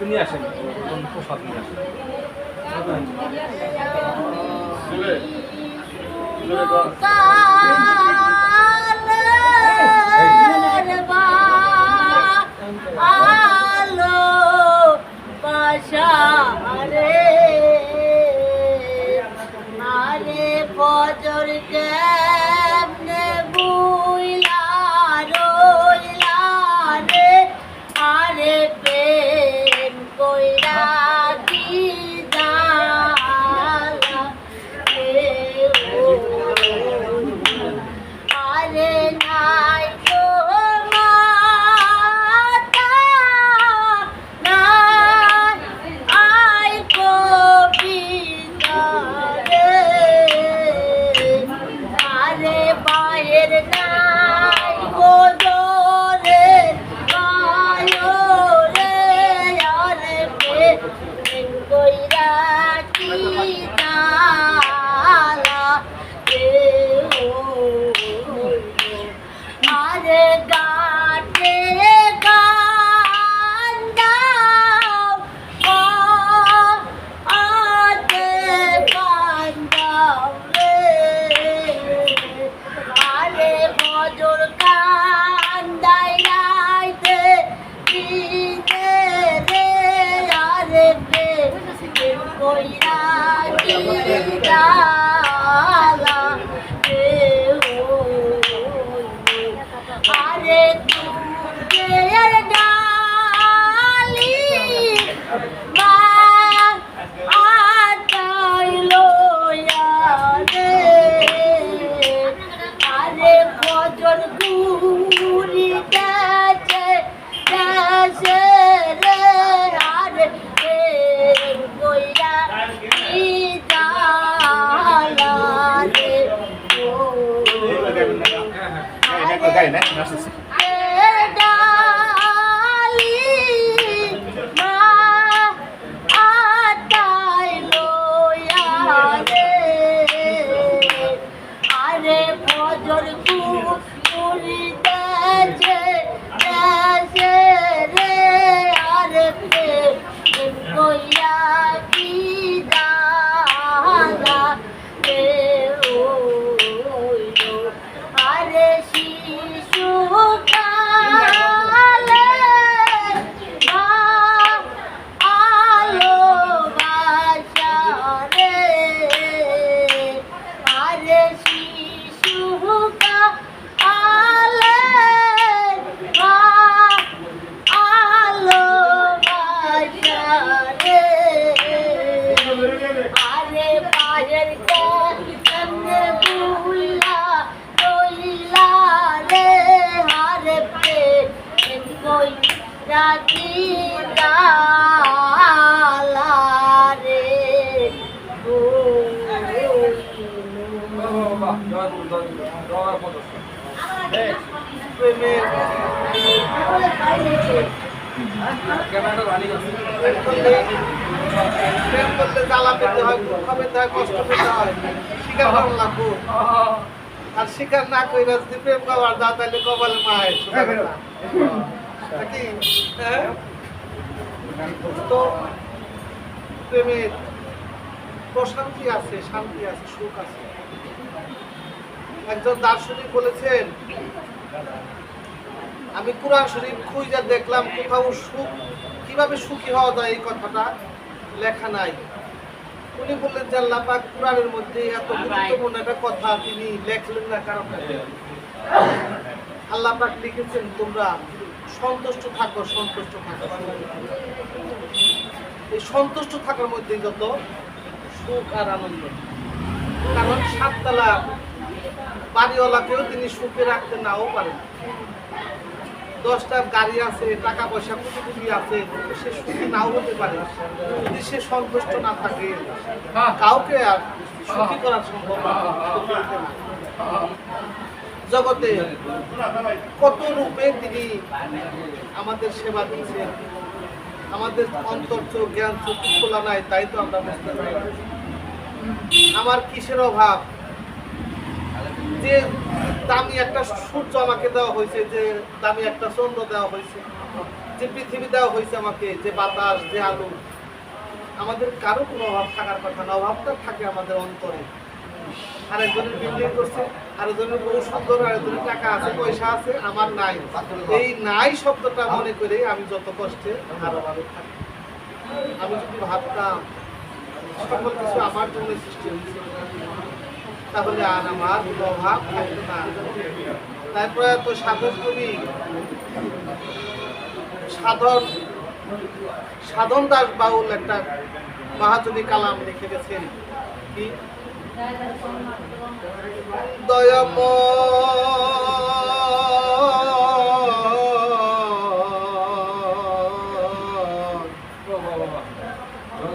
নিয়ে আসেন প্রসাদ নিয়ে আসেন আলো পাশারে আরে ফজর কেমনে বুইলা রইলা রে আরে প্রেম কইরা কি জালা রে ও আরে নাই তো মাতা নাই আই কবিতা রে আরে বাইর নাই গোজরে বায়ো রে আরে প্রেম কইরা কি জালা রে ও আরে গাতে গান দাও আতে গান দাও রে আরে ভজর কান্দাই রাইতে দিতে রে আরে প্রেম কইরা কি জালা রে ও আরে তুকের ডালি মা আটাইলো রে আরে ভজন গুরি গেছে গেছে রে আরে প্রেম কইরা কি জালা রে ও ডালি মা আটাইলো রে আরে ভজর গুরি গেছে গেছে রে আরে প্রেম কইরা কি জালা রে ও আরে শিশু কালে আলো বাসা রে আরে শিশু কালে আলো বাসা রে আরে পায়ের কেমনে বুইলা রইলা রে আরে প্রেম কইরা কি জালা রে ও প্রেম করতে জ্বালা পেতে হয়, দুঃখ পেতে হয়, কষ্ট পেতে হয়, স্বীকার করা লাগবো। আর স্বীকার না কইরা যদি প্রেম করার যা তাহলে কপালে মায় নাকি? হ্যাঁ? তো প্রেমের প্রশান্তি আছে, শান্তি আছে, সুখ আছে। একজন দার্শনিক বলেছেন, আমি কুরআন শরীফ খুঁজে দেখলাম কোথাও সুখ কিভাবে সুখী হওয়া যায় এই কথাটা লেখা নাই। উনি বললেন যে আল্লাহ পাক কুরআনের মধ্যে এত গুরুত্বপূর্ণ একটা কথা তিনি লেখলেন না কারণ আল্লাহ পাক লিখেছেন তোমরা সন্তুষ্ট থাকো, সন্তুষ্ট থাকো। এই সন্তুষ্ট থাকার মধ্যে যত সুখ আর আনন্দ। কারণ সাততলা বাড়িওয়ালাকেও তিনি সুখে রাখতে নাও পারেন। 10টা গাড়ি আছে, টাকা পয়সা কোটি কোটি আছে, সে সুখী নাও হতে পারে যদি সে সন্তুষ্ট না থাকে। কাউকে আর সুখী করা সম্ভব না। জগতে কত রূপে তিনি আমাদের সেবা দিচ্ছেন, আমাদের অন্তর চোখ জ্ঞান চোখ খোলা নাই, তাই তো আমরা বুঝতে পারি। আমার কিসের অভাব যে দামি একটা সূর্য আমাকে দেওয়া হয়েছে, যে দামি একটা চন্দ্র দেওয়া হয়েছে, যে পৃথিবী দেওয়া হয়েছে আমাকে, যে বাতাস, যে আলো, আমাদের কারো কোনো অভাব থাকার কথা না। অভাবটা থাকে আমাদের অন্তরে। আরেকজনের বিল্ডিং করছে, আরেকজনের বহু সুন্দর, আরেকজনের টাকা আছে, পয়সা আছে, আমার নাই। এই নাই শব্দটা মনে করে আমি যত কষ্টে আরো ভালো থাকি। আমি যদি ভাবতাম সকল কিছু আমার জন্য সৃষ্টি হয়েছে, তাহলে আর আমার অভাব থাকতো না। তারপরে তো সাধক কবি সাধন দাস বাউল একটা মাহাজনী কালাম লিখে গেছেন, কি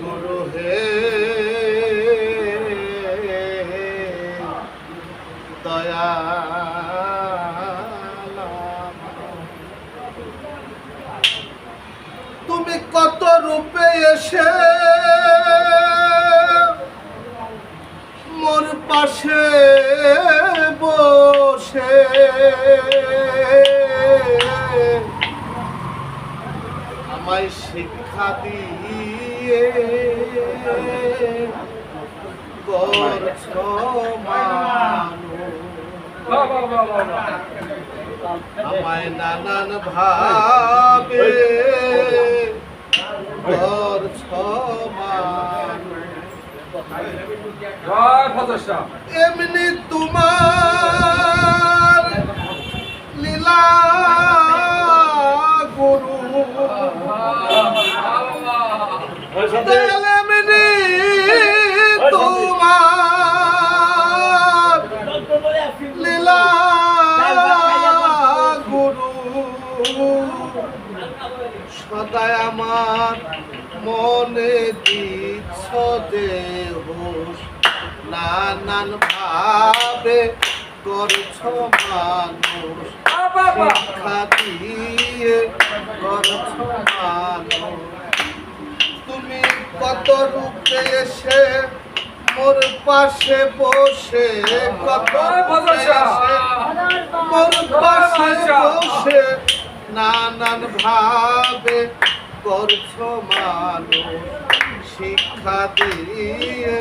গুরু হে দয়া, তুমি কত রূপে এসে মোর পাশে বসে আমায় শিক্ষা দিয়ে করছ মানুষ, আমায় নানান ভাবে করছ মানুষ। এমনি তোমার লীলা গুরু, এমনি তোমার লীলা গুরু, সদায় আমার মনে দিচ্ছ দেহ, নানান ভাবে করছ মানুষ, শিক্ষা দিয়ে করছ মানুষ। তুমি কত রূপে এসে মোর পাশে বসে, কত রূপে এসে মোর পাশে বসে নানান ভাবে করছ মানুষ, শিক্ষা দিয়ে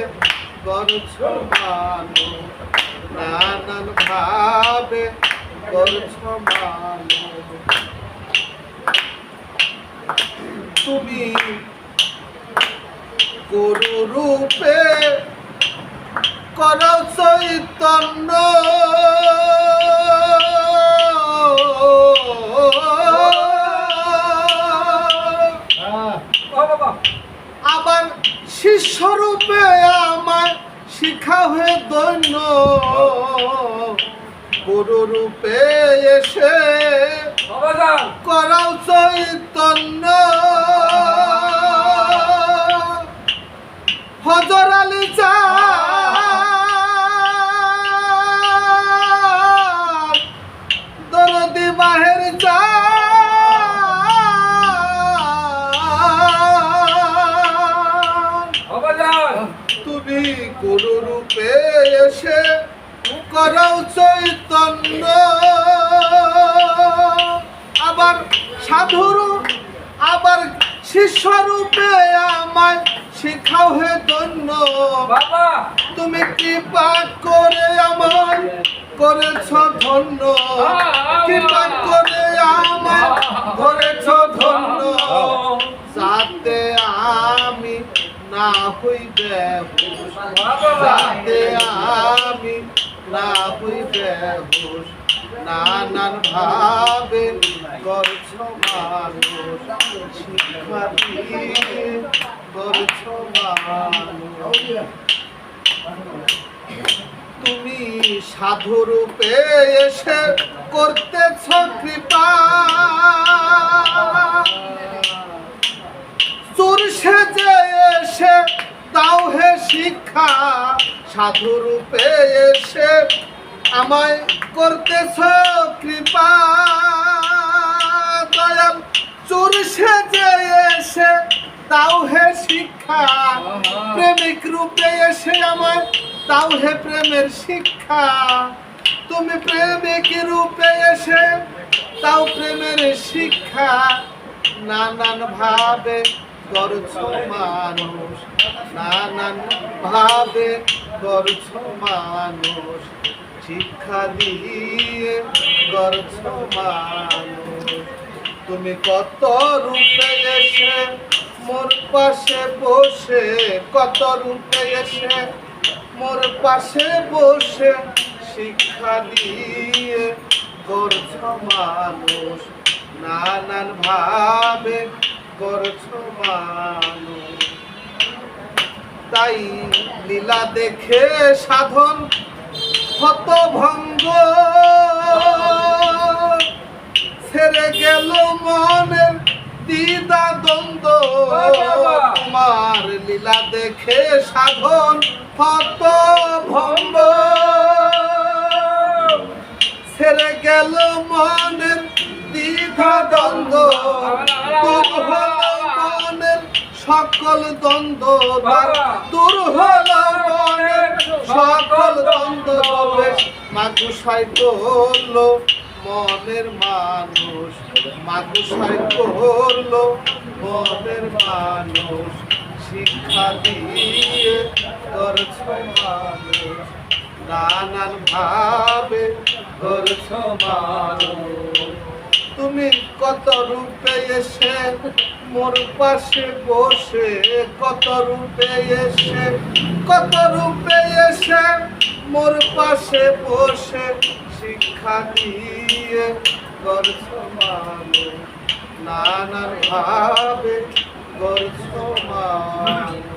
করছ মানুষ, নানান ভাবে করছ মানুষ। তুমি গুরু রূপে করো চৈতন্য, আবার শিষ্যরূপে আমায় শিখা হয়ে দৈন্য, গুরু রূপে এসে করাও চৈতন্য। হজর আলী চাঁদ দরদি মাহের চাঁদ, তুমি গুরু রূপে এসে করও চৈতন্য, আবার সাধুরূ আবার শিষ্যরূপে আমায় শিখাও হে ধন্য। তুমি কৃপা করে আমায় করেছ ধন্য, কৃপা করে আমায় করেছ ধন্য, যাতে আমি না হই বেহুশ, যাতে আমি না হই বেহুশ, নানান ভাবে করছ মানুষ, শিক্ষা দিয়ে করছ মানুষ। তুমি সাধুরূপে এসে করতেছ কৃপা, চোর সেজে এসে দাও হে শিক্ষা, সাধুরূপে এসে আমায় করতেছ কৃপা। দয়াল চোর সেজে এসে দাও হে শিক্ষা, প্রেমিক রূপে এসে আমায় দাও হে প্রেমের শিক্ষা। তুমি প্রেমিক রূপে এসে দাও প্রেমের শিক্ষা, নানান ভাবে গড়ছ মানুষ, নানান ভাবে গড়ছ মানুষ, শিক্ষা দিয়ে গড়ছ মানুষ। তুমি কত রূপে এসে মোর পাশে বসে, কত রূপে এসে মোর পাশে বসে, শিক্ষা দিয়ে গড়ছ মানুষ, নানান ভাবে গড়ছ মানুষ। তাই লীলা দেখে সাধন হতভঙ্গ, ছেড়ে গেল মনের দ্বিধা দ্বন্দ্ব। তোমার লীলা দেখে সাধন হতভঙ্গ, ছেড়ে গেল মনের দ্বিধা দ্বন্দ্ব। দূর হল মনের সকল দ্বন্দ্ব, দূর হল মনের সকল দ্বন্দ্ব। মাগুসাই করলো মনের মানুষ, মাগুসাই করলো মনের মানুষ, শিক্ষা দিয়ে গড়ছ মানুষ, নানান ভাবে গড়ছ মানুষ। তুমি কত রূপে এসে মোর পাশে বসে, কত রূপে এসে, কত রূপে এসে মোর পাশে বসে, শিক্ষা দিয়ে গড়ছ মানুষ, নানান ভাবে গড়ছ মানুষ।